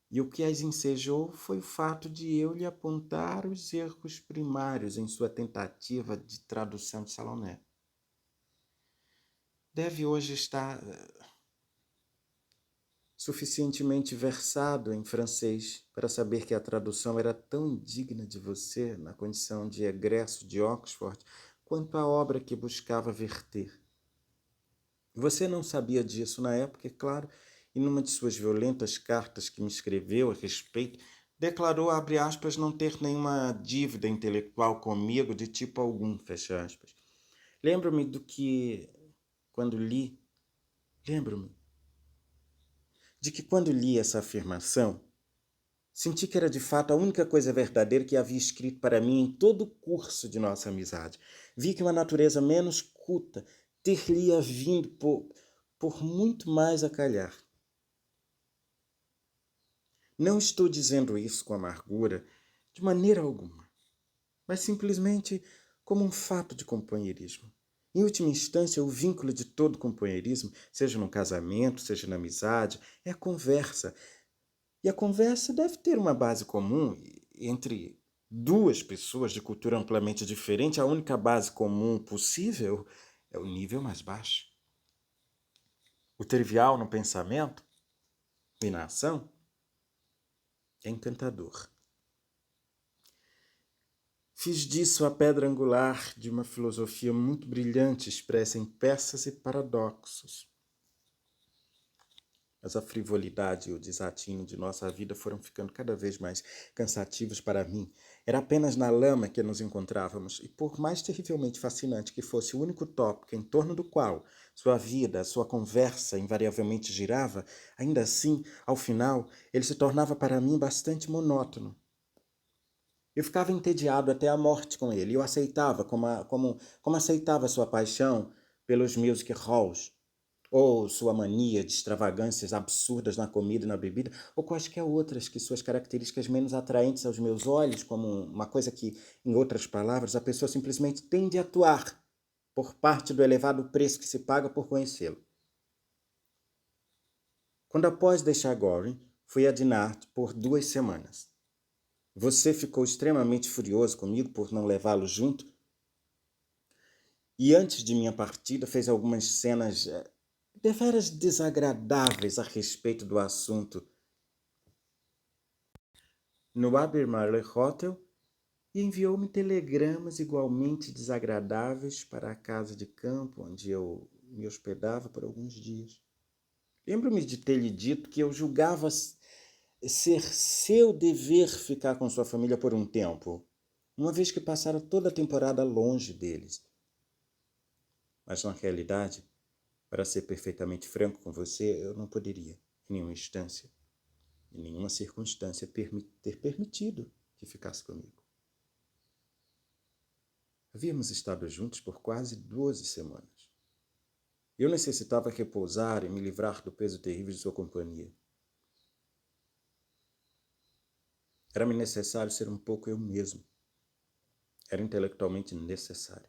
e o que as ensejou foi o fato de eu lhe apontar os erros primários em sua tentativa de tradução de Salomé. Deve hoje estar suficientemente versado em francês para saber que a tradução era tão indigna de você, na condição de egresso de Oxford, quanto a obra que buscava verter. Você não sabia disso na época, é claro, e numa de suas violentas cartas que me escreveu a respeito, declarou, abre aspas, não ter nenhuma dívida intelectual comigo de tipo algum, fecha aspas. Lembro-me do que, quando li, lembro-me de que quando li essa afirmação, senti que era de fato a única coisa verdadeira que havia escrito para mim em todo o curso de nossa amizade. Vi que uma natureza menos culta ter-lhe vindo por muito mais a calhar. Não estou dizendo isso com amargura, de maneira alguma, mas simplesmente como um fato de companheirismo. Em última instância, o vínculo de todo companheirismo, seja no casamento, seja na amizade, é a conversa. E a conversa deve ter uma base comum entre duas pessoas de cultura amplamente diferente. A única base comum possível é o nível mais baixo. O trivial no pensamento e na ação é encantador. Fiz disso a pedra angular de uma filosofia muito brilhante expressa em peças e paradoxos. Mas a frivolidade e o desatino de nossa vida foram ficando cada vez mais cansativos para mim. Era apenas na lama que nos encontrávamos, e por mais terrivelmente fascinante que fosse o único tópico em torno do qual sua vida, sua conversa invariavelmente girava, ainda assim, ao final, ele se tornava para mim bastante monótono. Eu ficava entediado até a morte com ele. Eu aceitava, como aceitava sua paixão pelos music halls, ou sua mania de extravagâncias absurdas na comida e na bebida, ou quaisquer outras que suas características menos atraentes aos meus olhos, como uma coisa que, em outras palavras, a pessoa simplesmente tem de atuar por parte do elevado preço que se paga por conhecê-lo. Quando após deixar Goring, fui a Dinard por 2 semanas. Você ficou extremamente furioso comigo por não levá-lo junto? E antes de minha partida fez algumas cenas deveras desagradáveis a respeito do assunto no Albemarle Hotel e enviou-me telegramas igualmente desagradáveis para a casa de campo onde eu me hospedava por alguns dias. Lembro-me de ter lhe dito que eu julgava ser seu dever ficar com sua família por um tempo, uma vez que passara toda a temporada longe deles. Mas, na realidade, para ser perfeitamente franco com você, eu não poderia, em nenhuma circunstância, ter permitido que ficasse comigo. Havíamos estado juntos por quase 12 semanas. Eu necessitava repousar e me livrar do peso terrível de sua companhia. Era-me necessário ser um pouco eu mesmo. Era intelectualmente necessário.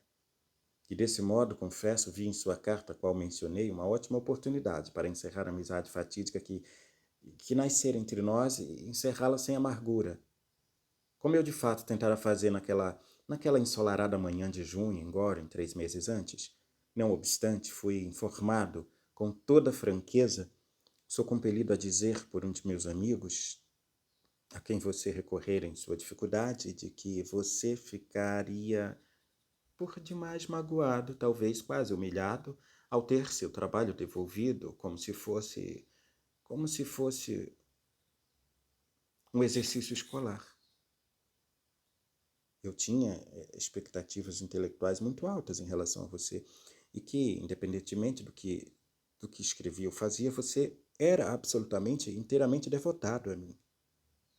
E desse modo, confesso, vi em sua carta, a qual mencionei, uma ótima oportunidade para encerrar a amizade fatídica que nascera entre nós e encerrá-la sem amargura. Como eu de fato tentara fazer naquela ensolarada manhã de junho, em Goring, 3 meses antes. Não obstante, fui informado com toda franqueza, sou compelido a dizer por um de meus amigos, a quem você recorrer em sua dificuldade, de que você ficaria por demais magoado, talvez quase humilhado, ao ter seu trabalho devolvido como se fosse um exercício escolar. Eu tinha expectativas intelectuais muito altas em relação a você e que, independentemente do que escrevia ou fazia, você era absolutamente, inteiramente devotado a mim.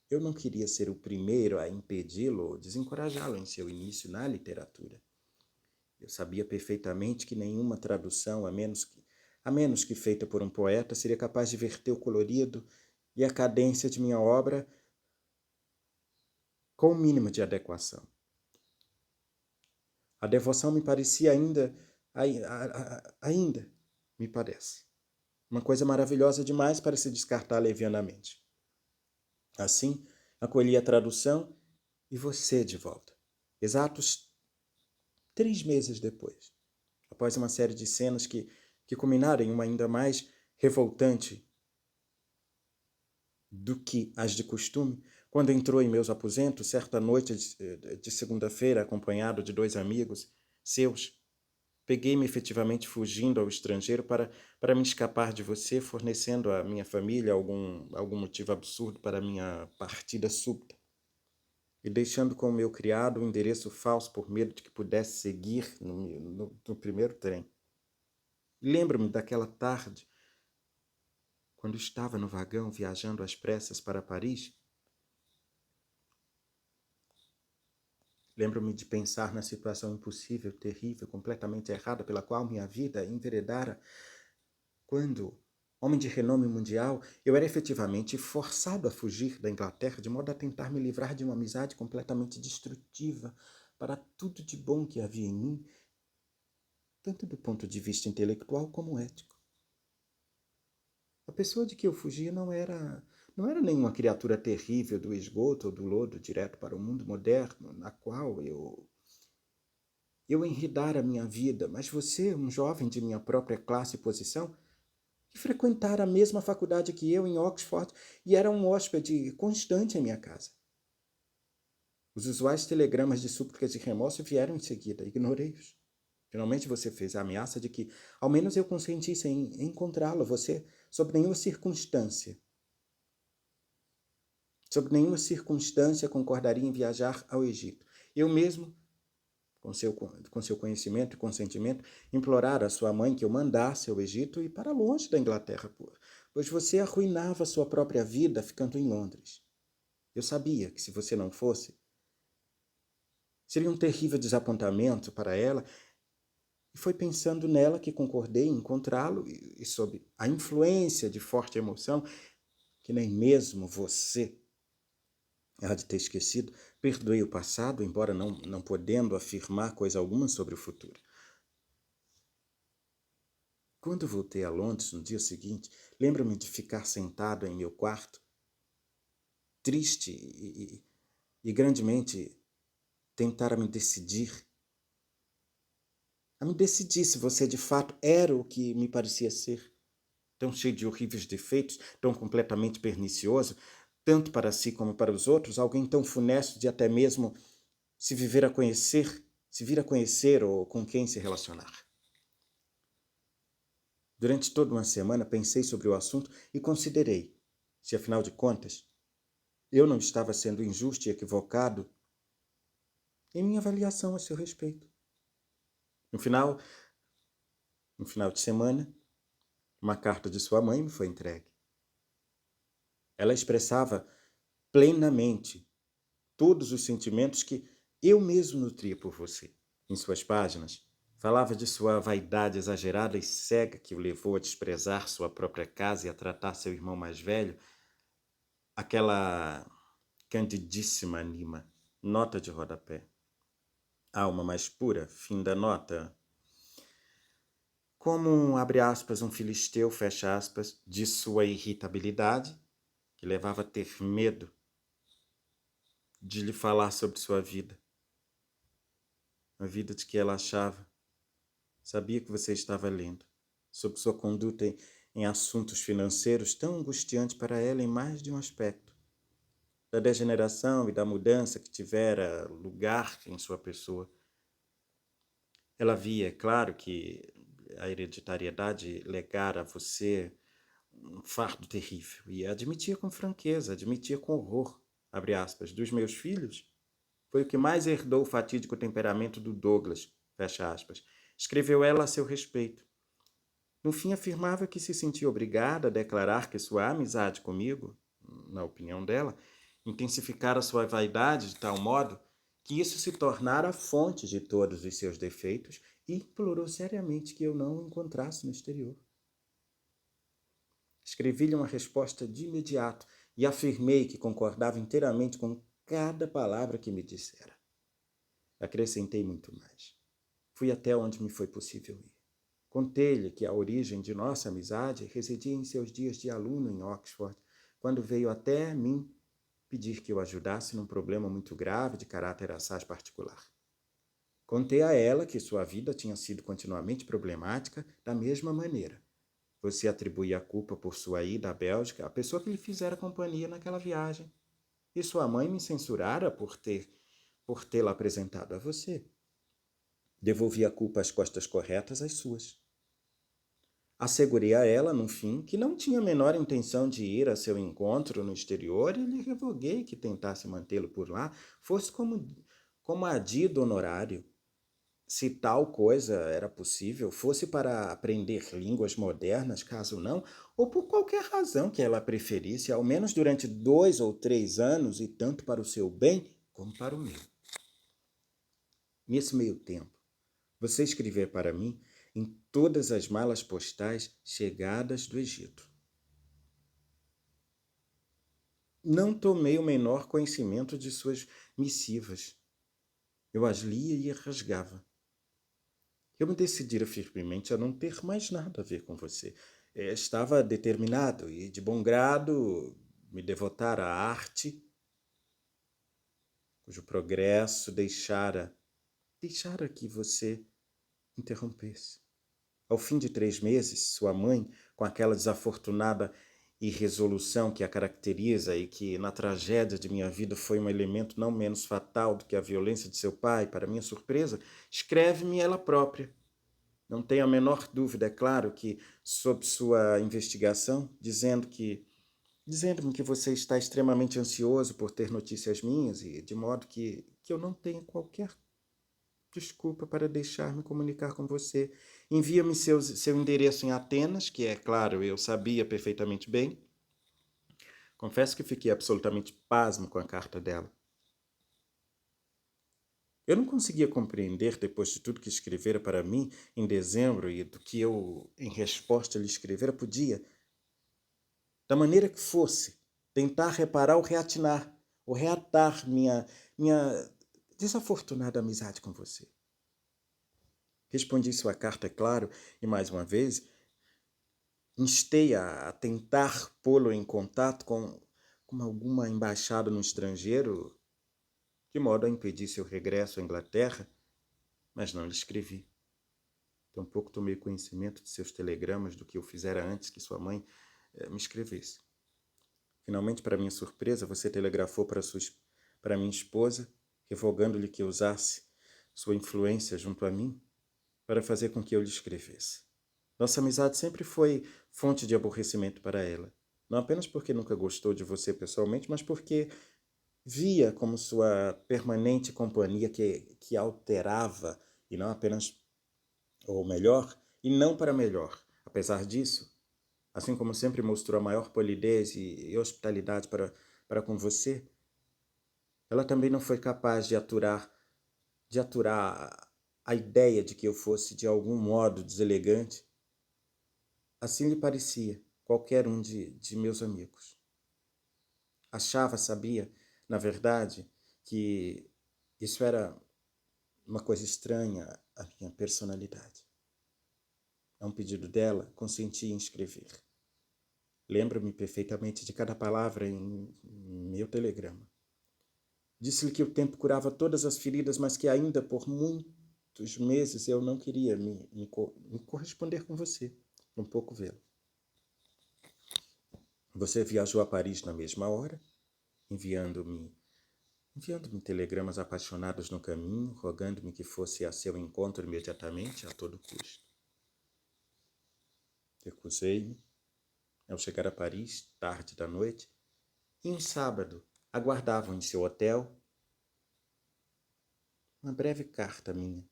Eu não queria ser o primeiro a impedi-lo ou desencorajá-lo em seu início na literatura. Eu sabia perfeitamente que nenhuma tradução, a menos que feita por um poeta, seria capaz de verter o colorido e a cadência de minha obra com o mínimo de adequação. A devoção me parecia ainda, me parece, uma coisa maravilhosa demais para se descartar levianamente. Assim, acolhi a tradução e você de volta. Exatos 3 meses depois, após uma série de cenas que culminaram em uma ainda mais revoltante do que as de costume, quando entrou em meus aposentos, certa noite de segunda-feira, acompanhado de 2 amigos seus, peguei-me efetivamente fugindo ao estrangeiro para me escapar de você, fornecendo à minha família algum motivo absurdo para minha partida súbita e deixando com o meu criado um endereço falso por medo de que pudesse seguir no primeiro trem. Lembro-me daquela tarde, quando estava no vagão viajando às pressas para Paris. Lembro-me de pensar na situação impossível, terrível, completamente errada pela qual minha vida enveredara quando, homem de renome mundial, eu era efetivamente forçado a fugir da Inglaterra de modo a tentar me livrar de uma amizade completamente destrutiva para tudo de bom que havia em mim, tanto do ponto de vista intelectual como ético. A pessoa de que eu fugia não era nenhuma criatura terrível do esgoto ou do lodo direto para o mundo moderno, na qual eu enredara minha vida, mas você, um jovem de minha própria classe e posição, que frequentara a mesma faculdade que eu em Oxford e era um hóspede constante em minha casa. Os usuais telegramas de súplicas e remorso vieram em seguida, ignorei-os. Finalmente você fez a ameaça de que, ao menos eu consentisse em encontrá-lo, você, sob nenhuma circunstância concordaria em viajar ao Egito. Eu mesmo, com seu conhecimento e consentimento, implorar a sua mãe que eu mandasse ao Egito e para longe da Inglaterra, pois você arruinava sua própria vida ficando em Londres. Eu sabia que se você não fosse, seria um terrível desapontamento para ela, e foi pensando nela que concordei em encontrá-lo e sob a influência de forte emoção, que nem mesmo você há de ter esquecido, perdoei o passado, embora não podendo afirmar coisa alguma sobre o futuro. Quando voltei a Londres no dia seguinte, lembro-me de ficar sentado em meu quarto, triste e grandemente tentar a me decidir se você de fato era o que me parecia ser, tão cheio de horríveis defeitos, tão completamente pernicioso, tanto para si como para os outros, alguém tão funesto de até mesmo se vir a conhecer ou com quem se relacionar. Durante toda uma semana pensei sobre o assunto e considerei se, afinal de contas, eu não estava sendo injusto e equivocado em minha avaliação a seu respeito. No final de semana, uma carta de sua mãe me foi entregue. Ela expressava plenamente todos os sentimentos que eu mesmo nutria por você. Em suas páginas, falava de sua vaidade exagerada e cega que o levou a desprezar sua própria casa e a tratar seu irmão mais velho, aquela candidíssima anima, nota de rodapé. Alma mais pura, fim da nota. Como abre aspas, um filisteu, fecha aspas, de sua irritabilidade, que levava a ter medo de lhe falar sobre sua vida. A vida de que ela sabia que você estava lendo, sobre sua conduta em assuntos financeiros tão angustiante para ela em mais de um aspecto, da degeneração e da mudança que tivera lugar em sua pessoa. Ela via, é claro, que a hereditariedade legara a você um fardo terrível e admitia com franqueza, admitia com horror, abre aspas, dos meus filhos. Foi o que mais herdou o fatídico temperamento do Douglas, fecha aspas. Escreveu ela a seu respeito. No fim, afirmava que se sentia obrigada a declarar que sua amizade comigo, na opinião dela, intensificara sua vaidade de tal modo que isso se tornara a fonte de todos os seus defeitos e implorou seriamente que eu não o encontrasse no exterior. Escrevi-lhe uma resposta de imediato e afirmei que concordava inteiramente com cada palavra que me dissera. Acrescentei muito mais. Fui até onde me foi possível ir. Contei-lhe que a origem de nossa amizade residia em seus dias de aluno em Oxford, quando veio até mim pedir que eu ajudasse num problema muito grave de caráter assaz particular. Contei a ela que sua vida tinha sido continuamente problemática da mesma maneira. Você atribuía a culpa por sua ida à Bélgica à pessoa que lhe fizera companhia naquela viagem. E sua mãe me censurara por tê-la apresentado a você. Devolvi a culpa às costas corretas às suas. Assegurei a ela, no fim, que não tinha a menor intenção de ir a seu encontro no exterior e lhe revoguei que tentasse mantê-lo por lá, fosse como adido honorário. Se tal coisa era possível, fosse para aprender línguas modernas, caso não, ou por qualquer razão que ela preferisse, ao menos durante 2 ou 3 anos, e tanto para o seu bem como para o meu. Nesse meio tempo, você escrever para mim em todas as malas postais chegadas do Egito. Não tomei o menor conhecimento de suas missivas. Eu as lia e rasgava. Eu me decidira firmemente a não ter mais nada a ver com você. Estava determinado e, de bom grado, me devotar à arte, cujo progresso deixara que você interrompesse. Ao fim de 3 meses, sua mãe, com aquela desafortunada irresolução que a caracteriza e que, na tragédia de minha vida, foi um elemento não menos fatal do que a violência de seu pai, para minha surpresa, escreve-me ela própria. Não tenho a menor dúvida, é claro, que, sob sua investigação, dizendo-me que você está extremamente ansioso por ter notícias minhas e de modo que eu não tenho qualquer desculpa para deixar-me comunicar com você. Envia-me seu endereço em Atenas, que, é claro, eu sabia perfeitamente bem. Confesso que fiquei absolutamente pasmo com a carta dela. Eu não conseguia compreender, depois de tudo que escrevera para mim em dezembro e do que eu, em resposta, lhe escrevera, podia, da maneira que fosse, tentar reparar ou reatar minha desafortunada amizade com você. Respondi sua carta, é claro, e mais uma vez, instei a tentar pô-lo em contato com alguma embaixada no estrangeiro, de modo a impedir seu regresso à Inglaterra, mas não lhe escrevi. Tampouco tomei conhecimento de seus telegramas do que eu fizera antes que sua mãe me escrevesse. Finalmente, para minha surpresa, você telegrafou para minha esposa, revogando-lhe que usasse sua influência junto a mim para fazer com que eu lhe escrevesse. Nossa amizade sempre foi fonte de aborrecimento para ela. Não apenas porque nunca gostou de você pessoalmente, mas porque via como sua permanente companhia que alterava, e não apenas, ou melhor, e não para melhor. Apesar disso, assim como sempre mostrou a maior polidez e hospitalidade para com você, ela também não foi capaz de aturar a ideia de que eu fosse de algum modo deselegante. Assim lhe parecia qualquer um de meus amigos. Sabia, na verdade, que isso era uma coisa estranha à minha personalidade. A um pedido dela, consenti em escrever. Lembro-me perfeitamente de cada palavra em meu telegrama. Disse-lhe que o tempo curava todas as feridas, mas que ainda por muitos meses eu não queria me corresponder com você, um pouco vê-lo. Você viajou a Paris na mesma hora, enviando-me enviando-me telegramas apaixonados no caminho, rogando-me que fosse a seu encontro imediatamente, a todo custo. Recusei-me. Ao chegar a Paris, tarde da noite, e um sábado, aguardavam em seu hotel uma breve carta minha,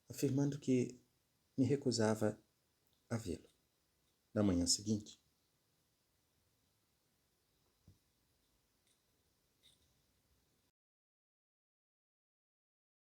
afirmando que me recusava a vê-lo. Na manhã seguinte,